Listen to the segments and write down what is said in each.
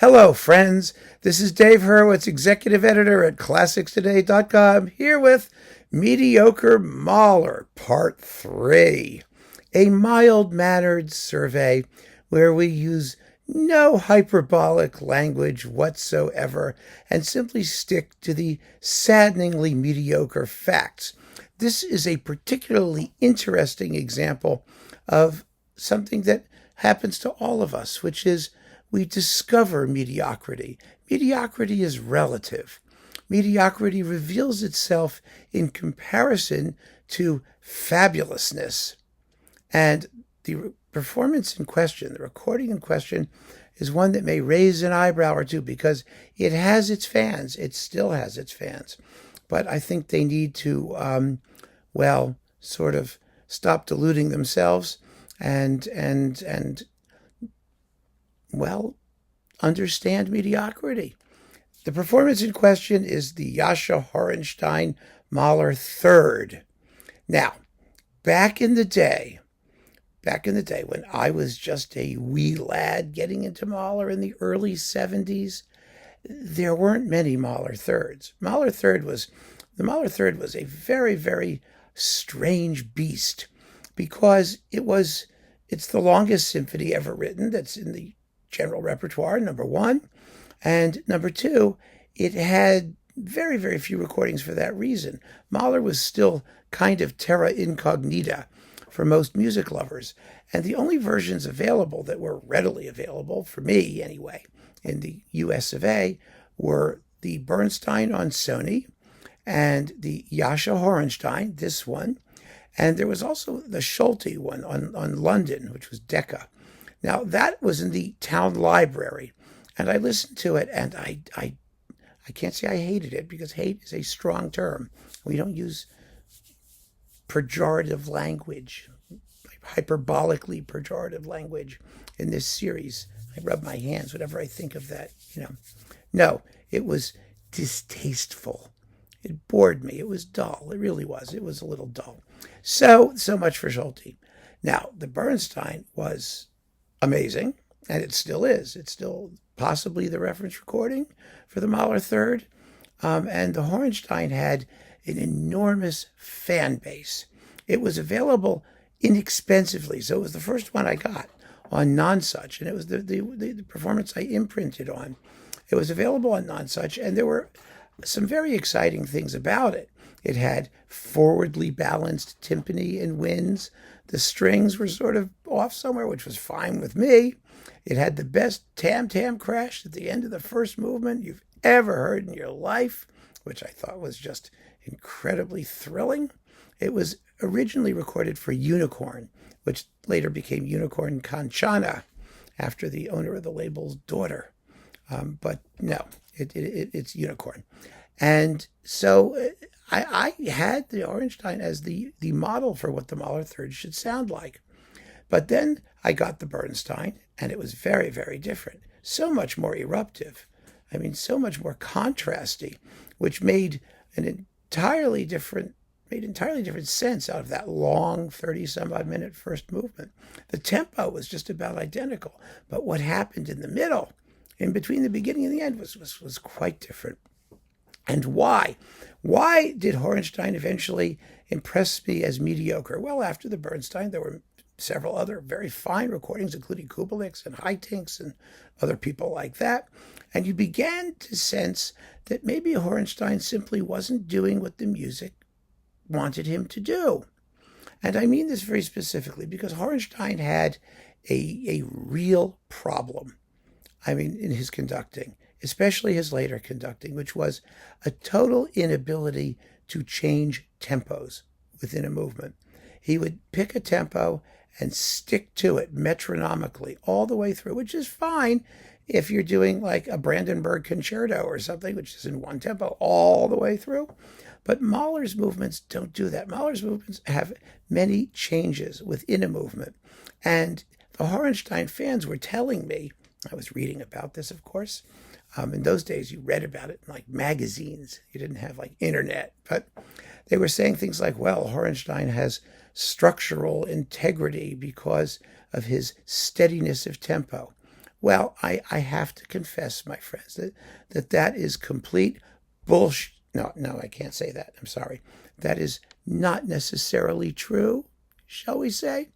Hello, friends. This is Dave Hurwitz, executive editor at ClassicsToday.com, here with Mediocre Mahler, Part 3, a mild-mannered survey where we use no hyperbolic language whatsoever and simply stick to the saddeningly mediocre facts. This is a particularly interesting example of something that happens to all of us, which is we discover mediocrity. Mediocrity is relative. Mediocrity reveals itself in comparison to fabulousness. And the performance in question, the recording in question, is one that may raise an eyebrow or two because it has its fans. It still has its fans. But I think they need to, sort of stop deluding themselves and understand mediocrity. The performance in question is the Jascha Horenstein Mahler Third. Now, back in the day when I was just a wee lad getting into Mahler in the early 70s, there weren't many Mahler Thirds. The Mahler Third was a very, very strange beast because it's the longest symphony ever written that's in the general repertoire, number one. And number two, it had very, very few recordings for that reason. Mahler was still kind of terra incognita for most music lovers. And the only versions available that were readily available, for me anyway, in the US of A, were the Bernstein on Sony and the Jascha Horenstein, this one. And there was also the Schulte one on London, which was Decca. Now, that was in the town library, and I listened to it, and I can't say I hated it, because hate is a strong term. We don't use pejorative language, hyperbolically pejorative language in this series. I rub my hands whenever I think of that, No, it was distasteful. It bored me. It was dull. It really was. It was a little dull. So much for Schulte. Now, the Bernstein was amazing, and it still is. It's still possibly the reference recording for the Mahler Third. And the Horenstein had an enormous fan base. It was available inexpensively, so it was the first one I got on Nonsuch, and it was the performance I imprinted on. It was available on Nonsuch, and there were some very exciting things about it. It had forwardly balanced timpani and winds. The strings were sort of off somewhere, which was fine with me. It had the best tam-tam crash at the end of the first movement you've ever heard in your life, which I thought was just incredibly thrilling. It was originally recorded for Unicorn, which later became Unicorn Kanchana after the owner of the label's daughter. But no, it's Unicorn. And so I had the Horenstein as the model for what the Mahler Third should sound like. But then I got the Bernstein, and it was very, very different. So much more eruptive. I mean, so much more contrasty, which made entirely different sense out of that long 30-some-odd minute first movement. The tempo was just about identical. But what happened in the middle, in between the beginning and the end, was quite different. And why? Why did Horenstein eventually impress me as mediocre? Well, after the Bernstein, there were several other very fine recordings, including Kubelik's and Heitinck's and other people like that. And you began to sense that maybe Horenstein simply wasn't doing what the music wanted him to do. And I mean this very specifically because Horenstein had a real problem, in his conducting, especially his later conducting, which was a total inability to change tempos within a movement. He would pick a tempo and stick to it metronomically all the way through, which is fine if you're doing like a Brandenburg concerto or something, which is in one tempo all the way through. But Mahler's movements don't do that. Mahler's movements have many changes within a movement. And the Horenstein fans were telling me, I was reading about this, of course. In those days, you read about it in like magazines. You didn't have like internet. But they were saying things like, well, Horenstein has structural integrity because of his steadiness of tempo. Well, I have to confess, my friends, that is complete bullshit. No, I can't say that. I'm sorry. That is not necessarily true, shall we say?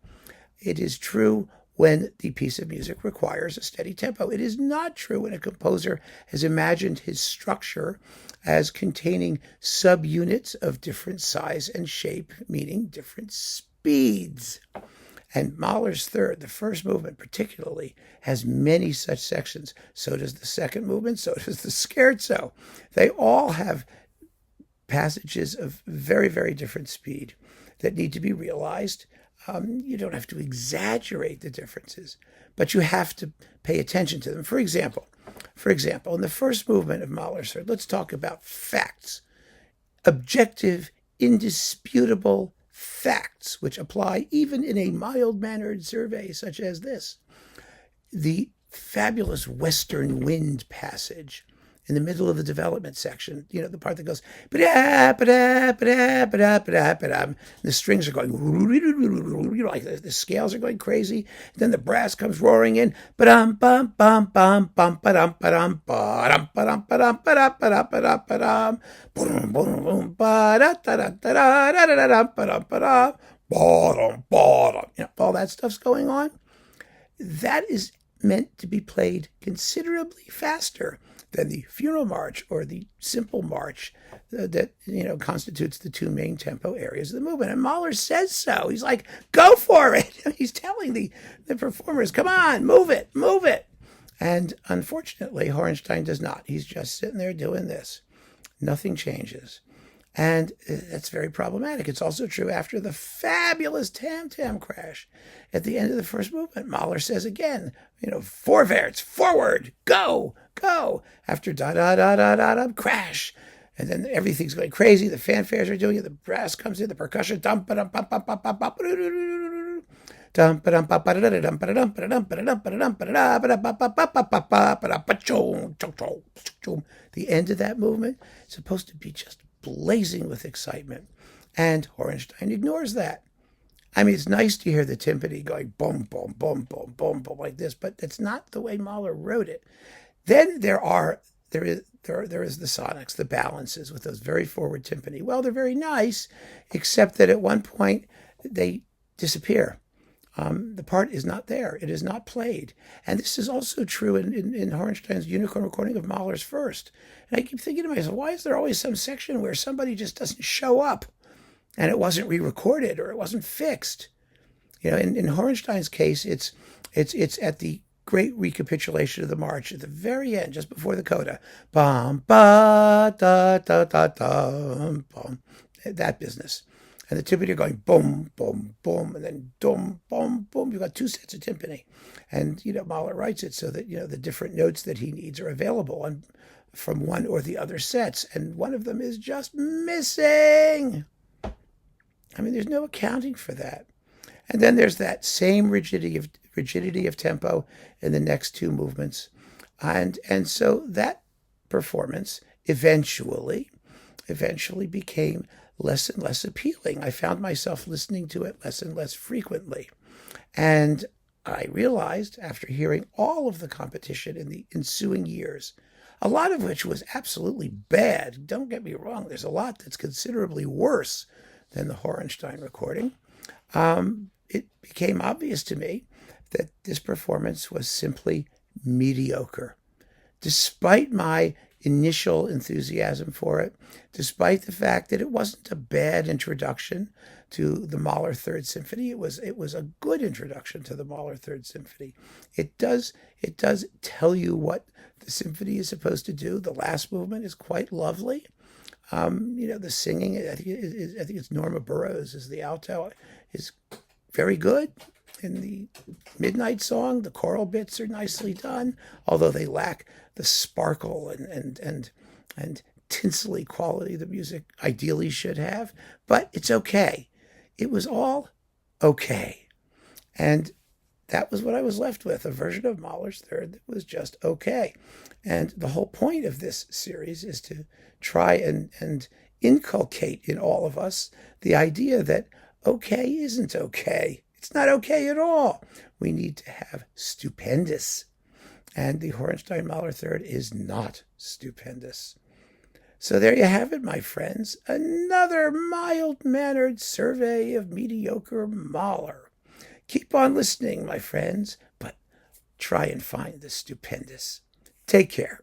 It is true when the piece of music requires a steady tempo. It is not true when a composer has imagined his structure as containing subunits of different size and shape, meaning different speeds. And Mahler's third, the first movement particularly, has many such sections. So does the second movement, so does the scherzo. They all have passages of very, very different speed that need to be realized. You don't have to exaggerate the differences, but you have to pay attention to them. For example, in the first movement of Mahler's third, let's talk about facts. Objective, indisputable facts, which apply even in a mild-mannered survey such as this. The fabulous Western Wind passage in the middle of the development section, the part that goes, the strings are going, like the scales are going crazy. Then the brass comes roaring in, all that stuff's going on. That is meant to be played considerably faster than the funeral march or the simple march that constitutes the two main tempo areas of the movement. And Mahler says so. He's like, go for it. He's telling the performers, come on, move it. And unfortunately, Horenstein does not. He's just sitting there doing this. Nothing changes. And that's very problematic. It's also true after the fabulous tam-tam crash at the end of the first movement. Mahler says again, vorwärts, forward, go. After da-da-da-da-da-da, crash. And then everything's going crazy. The fanfares are doing it. The brass comes in, the percussion, the end of that movement is supposed to be just blazing with excitement. And Horenstein ignores that. I mean, it's nice to hear the timpani going boom, boom, boom, boom, boom, boom like this, but that's not the way Mahler wrote it. Then there is the sonics, the balances with those very forward timpani. Well, they're very nice, except that at one point they disappear. The part is not there. It is not played. And this is also true in Horenstein's unicorn recording of Mahler's first. And I keep thinking to myself, why is there always some section where somebody just doesn't show up and it wasn't re-recorded or it wasn't fixed? In Horenstein's case, it's at the great recapitulation of the march at the very end, just before the coda. Bum, ba, da, da, da, da, bum. That business. And the timpani are going boom, boom, boom, and then dum, boom, boom. You've got two sets of timpani. And, Mahler writes it so that, the different notes that he needs are available from one or the other sets. And one of them is just missing. I mean, there's no accounting for that. And then there's that same rigidity of tempo in the next two movements. And so that performance eventually became less and less appealing. I found myself listening to it less and less frequently. And I realized, after hearing all of the competition in the ensuing years, a lot of which was absolutely bad. Don't get me wrong, there's a lot that's considerably worse than the Horenstein recording. It became obvious to me that this performance was simply mediocre. Despite my initial enthusiasm for it, despite the fact that it wasn't a bad introduction to the Mahler Third Symphony, it was a good introduction to the Mahler Third Symphony. It does tell you what the symphony is supposed to do. The last movement is quite lovely. The singing, I think it's Norma Burroughs is the alto, is very good. In the Midnight Song, the choral bits are nicely done, although they lack the sparkle and tinsely quality the music ideally should have. But it's okay. It was all okay. And that was what I was left with, a version of Mahler's Third that was just okay. And the whole point of this series is to try and inculcate in all of us the idea that okay isn't okay. It's not okay at all. We need to have stupendous. And the Horenstein Mahler third is not stupendous. So there you have it, my friends. Another mild-mannered survey of mediocre Mahler. Keep on listening, my friends, but try and find the stupendous. Take care.